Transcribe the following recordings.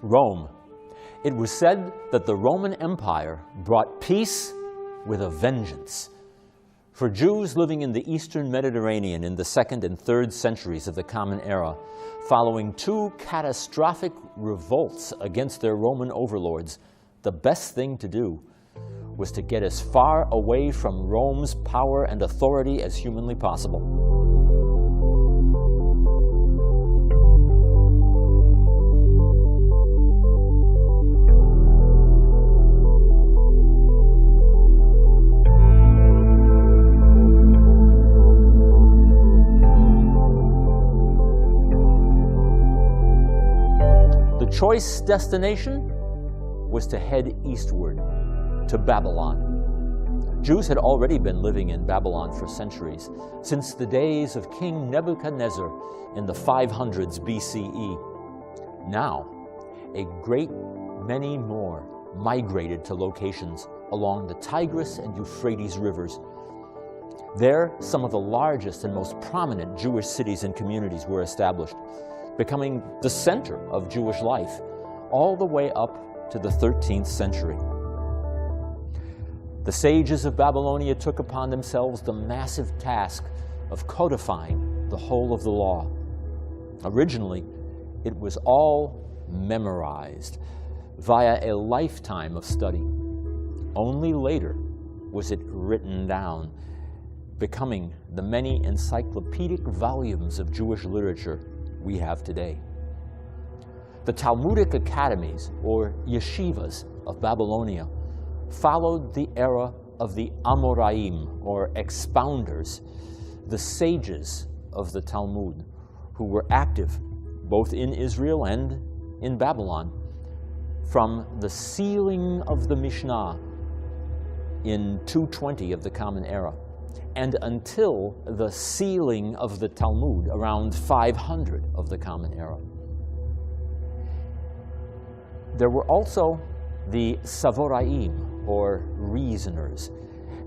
Rome. It was said that the Roman Empire brought peace with a vengeance. For Jews living in the Eastern Mediterranean in the 2nd and 3rd centuries of the Common Era, following 2 catastrophic revolts against their Roman overlords, the best thing to do was to get as far away from Rome's power and authority as humanly possible. The choice destination was to head eastward to Babylon. Jews had already been living in Babylon for centuries, since the days of King Nebuchadnezzar in the 500s BCE. Now, a great many more migrated to locations along the Tigris and Euphrates rivers. There, some of the largest and most prominent Jewish cities and communities were established, becoming the center of Jewish life, all the way up to the 13th century. The sages of Babylonia took upon themselves the massive task of codifying the whole of the law. Originally, it was all memorized via a lifetime of study. Only later was it written down, becoming the many encyclopedic volumes of Jewish literature we have today. The Talmudic academies, or yeshivas, of Babylonia followed the era of the Amoraim, or expounders, the sages of the Talmud, who were active both in Israel and in Babylon from the sealing of the Mishnah in 220 of the Common Era and until the sealing of the Talmud around 500 of the Common Era. There were also the Savoraim, or reasoners.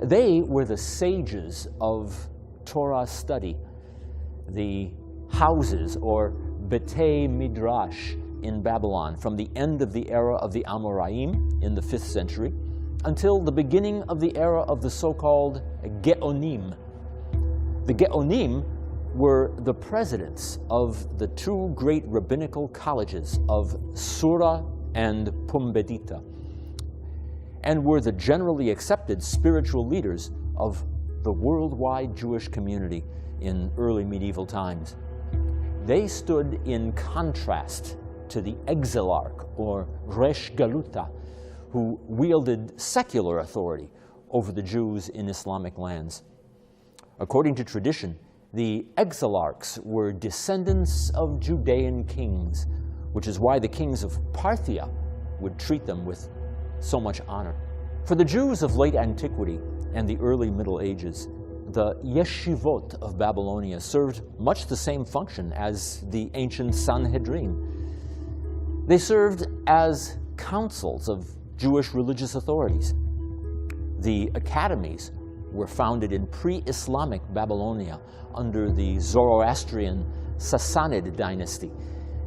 They were the sages of Torah study, the houses, or Betei Midrash, in Babylon from the end of the era of the Amoraim in the 5th century until the beginning of the era of the so-called Geonim. The Geonim were the presidents of the 2 great rabbinical colleges of Sura and Pumbedita, and were the generally accepted spiritual leaders of the worldwide Jewish community in early medieval times. They stood in contrast to the exilarch, or Resh Galuta, who wielded secular authority over the Jews in Islamic lands. According to tradition, the exilarchs were descendants of Judean kings, which is why the kings of Parthia would treat them with so much honor. For the Jews of late antiquity and the early Middle Ages, the yeshivot of Babylonia served much the same function as the ancient Sanhedrin. They served as councils of Jewish religious authorities. The academies were founded in pre-Islamic Babylonia under the Zoroastrian Sassanid dynasty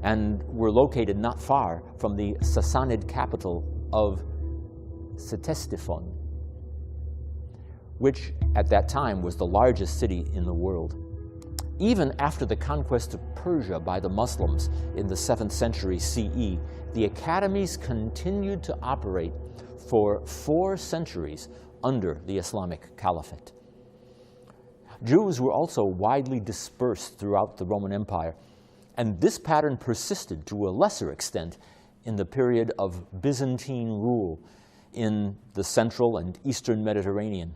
and were located not far from the Sassanid capital of Ctesiphon, which at that time was the largest city in the world. Even after the conquest of Persia by the Muslims in the 7th century CE, the academies continued to operate for 4 centuries under the Islamic Caliphate. Jews were also widely dispersed throughout the Roman Empire, and this pattern persisted to a lesser extent in the period of Byzantine rule in the central and eastern Mediterranean.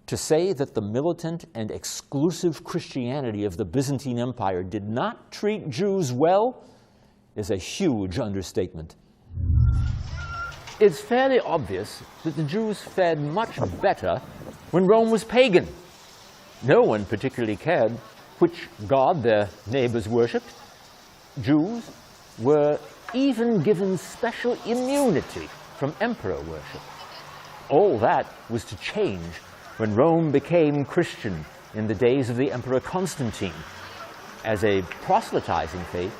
To say that the militant and exclusive Christianity of the Byzantine Empire did not treat Jews well is a huge understatement. It's fairly obvious that the Jews fared much better when Rome was pagan. No one particularly cared which god their neighbors worshipped. Jews were even given special immunity from emperor worship. All that was to change when Rome became Christian in the days of the Emperor Constantine. As a proselytizing faith,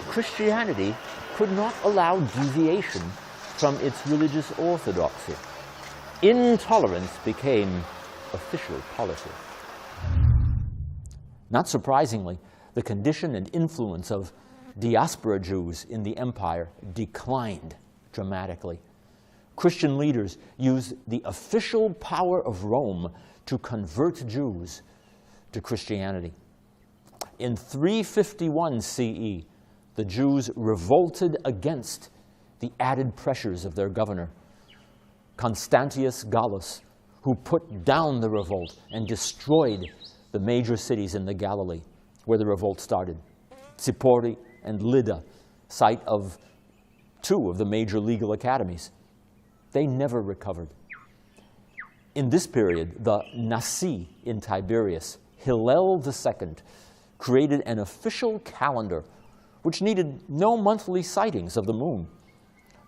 Christianity could not allow deviation from its religious orthodoxy. Intolerance became official policy. Not surprisingly, the condition and influence of diaspora Jews in the empire declined dramatically. Christian leaders used the official power of Rome to convert Jews to Christianity. In 351 CE, the Jews revolted against the added pressures of their governor, Constantius Gallus, who put down the revolt and destroyed the major cities in the Galilee where the revolt started, Zippori and Lydda, site of two of the major legal academies. They never recovered. In this period, the Nasi in Tiberias, Hillel II, created an official calendar which needed no monthly sightings of the moon.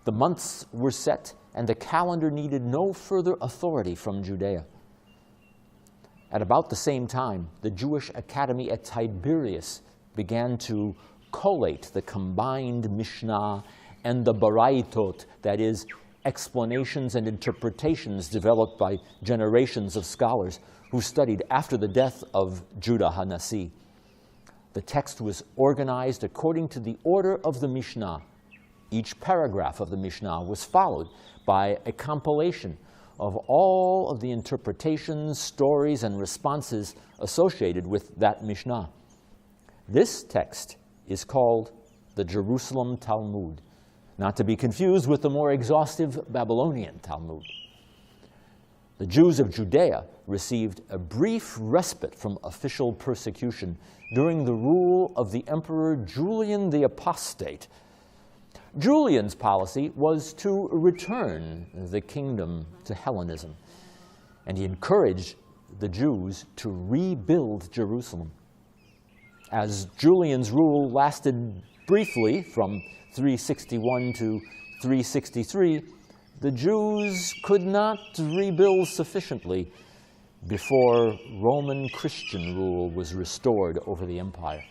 The months were set, and the calendar needed no further authority from Judea. At about the same time, the Jewish Academy at Tiberias began to collate the combined Mishnah and the Baraitot, that is, explanations and interpretations developed by generations of scholars who studied after the death of Judah HaNasi. The text was organized according to the order of the Mishnah. Each paragraph of the Mishnah was followed by a compilation of all of the interpretations, stories, and responses associated with that Mishnah. This text is called the Jerusalem Talmud, not to be confused with the more exhaustive Babylonian Talmud. The Jews of Judea received a brief respite from official persecution during the rule of the Emperor Julian the Apostate. Julian's policy was to return the kingdom to Hellenism, and he encouraged the Jews to rebuild Jerusalem. As Julian's rule lasted briefly from 361 to 363, the Jews could not rebuild sufficiently before Roman Christian rule was restored over the empire.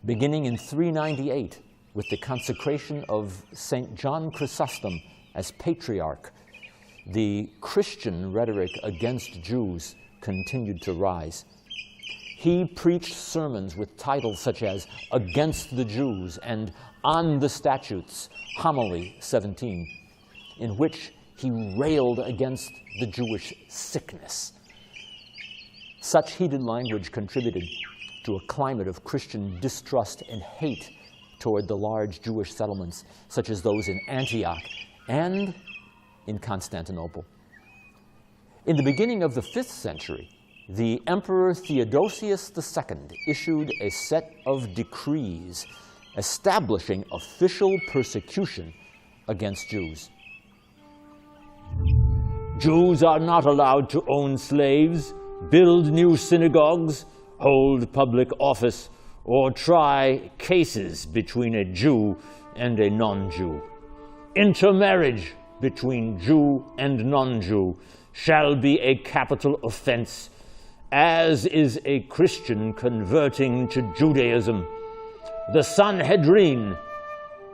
Beginning in 398, with the consecration of St. John Chrysostom as patriarch, the Christian rhetoric against Jews continued to rise. He preached sermons with titles such as Against the Jews and On the Statutes, Homily 17, in which he railed against the Jewish sickness. Such heated language contributed to a climate of Christian distrust and hate toward the large Jewish settlements, such as those in Antioch and in Constantinople. In the beginning of the 5th century, the Emperor Theodosius II issued a set of decrees establishing official persecution against Jews. Jews are not allowed to own slaves, build new synagogues, hold public office, or try cases between a Jew and a non-Jew. Intermarriage between Jew and non-Jew shall be a capital offense, as is a Christian converting to Judaism. The Sanhedrin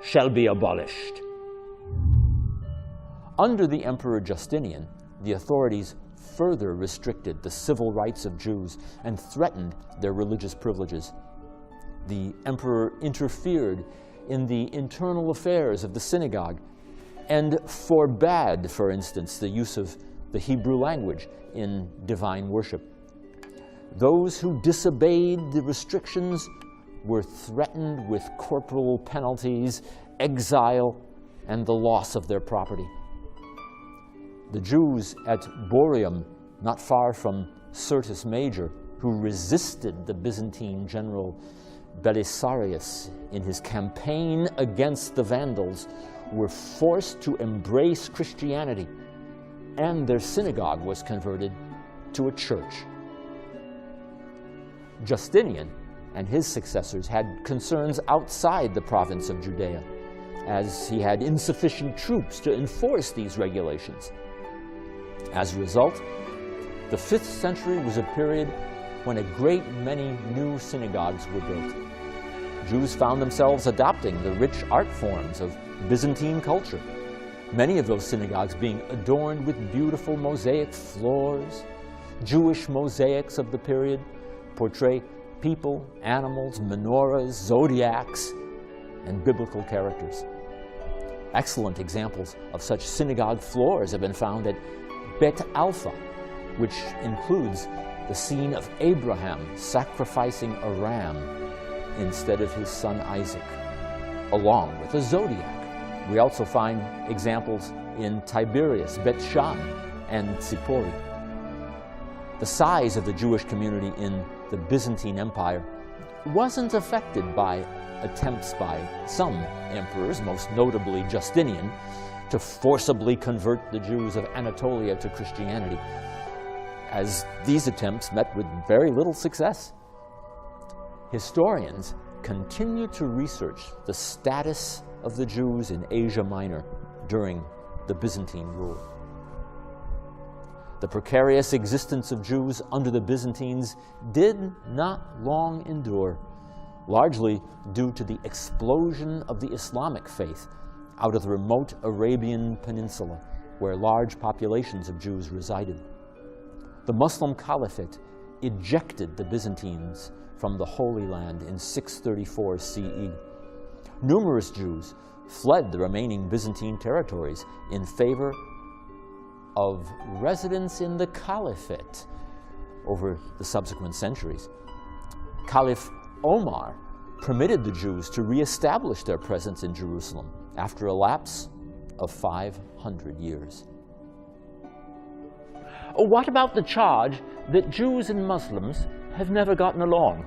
shall be abolished. Under the Emperor Justinian, the authorities further restricted the civil rights of Jews and threatened their religious privileges. The emperor interfered in the internal affairs of the synagogue and forbade, for instance, the use of the Hebrew language in divine worship. Those who disobeyed the restrictions were threatened with corporal penalties, exile, and the loss of their property. The Jews at Boreum, not far from Syrtis Major, who resisted the Byzantine general Belisarius in his campaign against the Vandals, were forced to embrace Christianity, and their synagogue was converted to a church. Justinian and his successors had concerns outside the province of Judea, as he had insufficient troops to enforce these regulations. As a result, the 5th century was a period when a great many new synagogues were built. Jews found themselves adopting the rich art forms of Byzantine culture, many of those synagogues being adorned with beautiful mosaic floors. Jewish mosaics of the period portray people, animals, menorahs, zodiacs, and biblical characters. Excellent examples of such synagogue floors have been found at Bet Alpha, which includes the scene of Abraham sacrificing a ram instead of his son Isaac, along with a zodiac. We also find examples in Tiberias, Bet Shan, and Tzipori. The size of the Jewish community in the Byzantine Empire wasn't affected by attempts by some emperors, most notably Justinian, to forcibly convert the Jews of Anatolia to Christianity, as these attempts met with very little success. Historians continue to research the status of the Jews in Asia Minor during the Byzantine rule. The precarious existence of Jews under the Byzantines did not long endure, largely due to the explosion of the Islamic faith out of the remote Arabian Peninsula, where large populations of Jews resided. The Muslim Caliphate ejected the Byzantines from the Holy Land in 634 CE. Numerous Jews fled the remaining Byzantine territories in favor of residence in the Caliphate over the subsequent centuries. Caliph Omar permitted the Jews to reestablish their presence in Jerusalem after a lapse of 500 years. What about the charge that Jews and Muslims have never gotten along,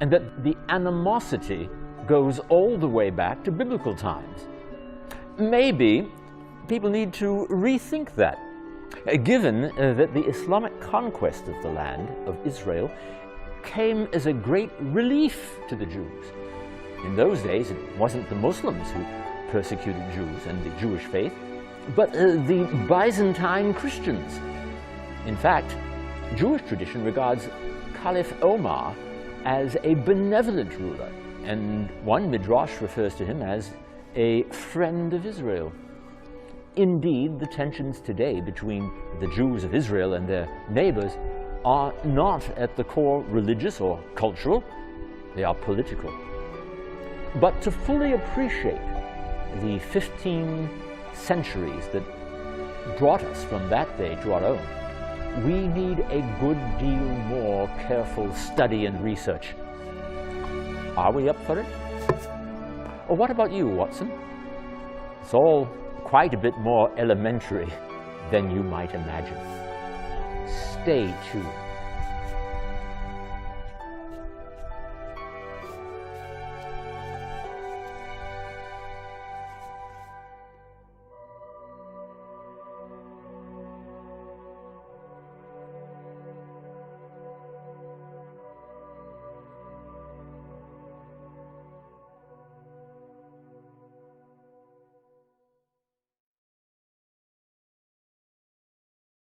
and that the animosity goes all the way back to biblical times? Maybe people need to rethink that, given that the Islamic conquest of the land of Israel came as a great relief to the Jews. In those days, it wasn't the Muslims who persecuted Jews and the Jewish faith, but the Byzantine Christians. In fact, Jewish tradition regards Caliph Omar as a benevolent ruler, and one midrash refers to him as a friend of Israel. Indeed, the tensions today between the Jews of Israel and their neighbors are not at the core religious or cultural, they are political. But to fully appreciate the 15 centuries that brought us from that day to our own, we need a good deal more careful study and research. Are we up for it? Or what about you, Watson? It's all quite a bit more elementary than you might imagine. Stay tuned.